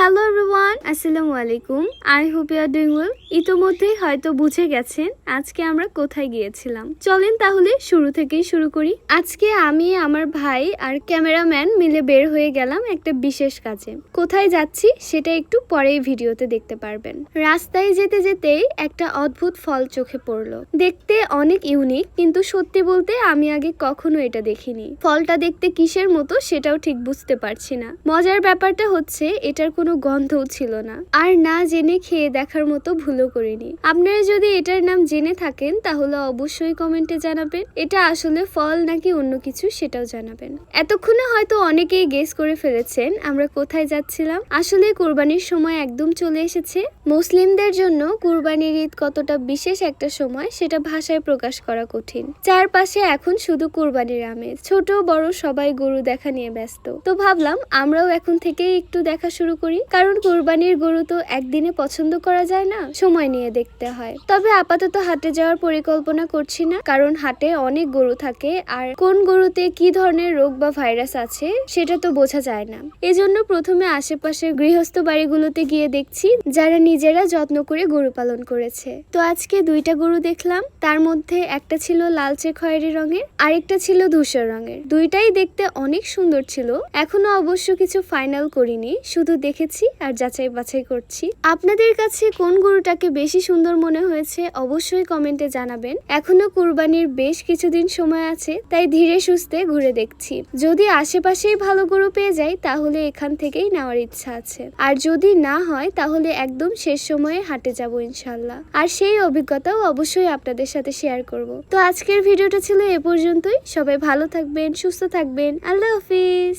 Hello everyone, আসসালামু আলাইকুম। I hope you are doing well. ইতোমধ্যেই হয়তো বুঝে গেছেন আজকে আমরা কোথায় গিয়েছিলাম। চলেন তাহলে শুরু থেকেই শুরু করি। আজকে আমি, আমার ভাই আর ক্যামেরাম্যান মিলে বের হয়ে গেলাম একটা বিশেষ কাজে। কোথায় যাচ্ছি সেটা একটু পরেই ভিডিওতে দেখতে পারবেন। রাস্তায় যেতে যেতেই একটা অদ্ভুত ফল চোখে পড়লো। দেখতে অনেক ইউনিক, কিন্তু সত্যি বলতে আমি আগে কখনো এটা দেখিনি। ফলটা দেখতে কিসের মতো সেটাও ঠিক বুঝতে পারছি না। মজার ব্যাপারটা হচ্ছে এটার কোনো গন্ধও ছিল না, আর না জেনে খেয়ে দেখার মতো ভুলও করিনি। আপনারা যদি এটার নাম জেনে থাকেন তাহলে অবশ্যই কমেন্টে জানাবেন এটা আসলে ফল নাকি অন্য কিছু, সেটাও জানাবেন। এতক্ষণে হয়তো অনেকেই গেস করে ফেলেছেন আমরা কোথায় যাচ্ছিলাম। আসলে কুরবানির সময় একদম চলে এসেছে। মুসলিমদের জন্য কুরবানির ঈদ কতটা বিশেষ একটা সময় সেটা ভাষায় প্রকাশ করা কঠিন। চারপাশে এখন শুধু কুরবানির আমেজ, ছোট বড় সবাই গরু দেখা নিয়ে ব্যস্ত। তো ভাবলাম আমরাও এখন থেকেই একটু দেখা শুরু করি, কারণ কুরবানির গরু তো একদিনে পছন্দ করা যায় না, সময় নিয়ে দেখতে হয়। তবে আপাতত হাটে যাওয়ার পরিকল্পনা করছি না, কারণ হাটে অনেক গরু থাকে আর কোন গরুতে কি ধরনের রোগ বা ভাইরাস আছে সেটা তো বোঝা যায় না। এজন্য প্রথমে আশেপাশে গৃহস্থ বাড়িগুলোতে গিয়ে দেখছি যারা নিজেরা যত্ন করে গরু পালন করেছে। তো আজকে দুইটা গরু দেখলাম, তার মধ্যে একটা ছিল লালচে খয়েরি রঙের, আরেকটা ছিল ধূসর রঙের। দুইটাই দেখতে অনেক সুন্দর ছিল। এখনো অবশ্য কিছু ফাইনাল করিনি, শুধু দেখেছি আর যাচাই বাছাই করছি। আপনাদের কাছে কোন গরুটাকে বেশি সুন্দর মনে হয়েছে অবশ্যই কমেন্টে জানাবেন। এখনো কুরবানির বেশ কিছুদিন সময় আছে, তাই ধীরে সুস্থে ঘুরে দেখছি। যদি আশেপাশেই ভালো গরু পেয়ে যাই তাহলে এখান থেকেই নেওয়ার ইচ্ছা আছে, আর যদি না হয় তাহলে একদম শেষ সময়ে হাটে যাব ইনশাল্লাহ। আর সেই অভিজ্ঞতাও অবশ্যই আপনাদের সাথে শেয়ার করব। তো আজকের ভিডিওটা ছিল এ পর্যন্তই। সবাই ভালো থাকবেন, সুস্থ থাকবেন। আল্লাহ হাফিজ।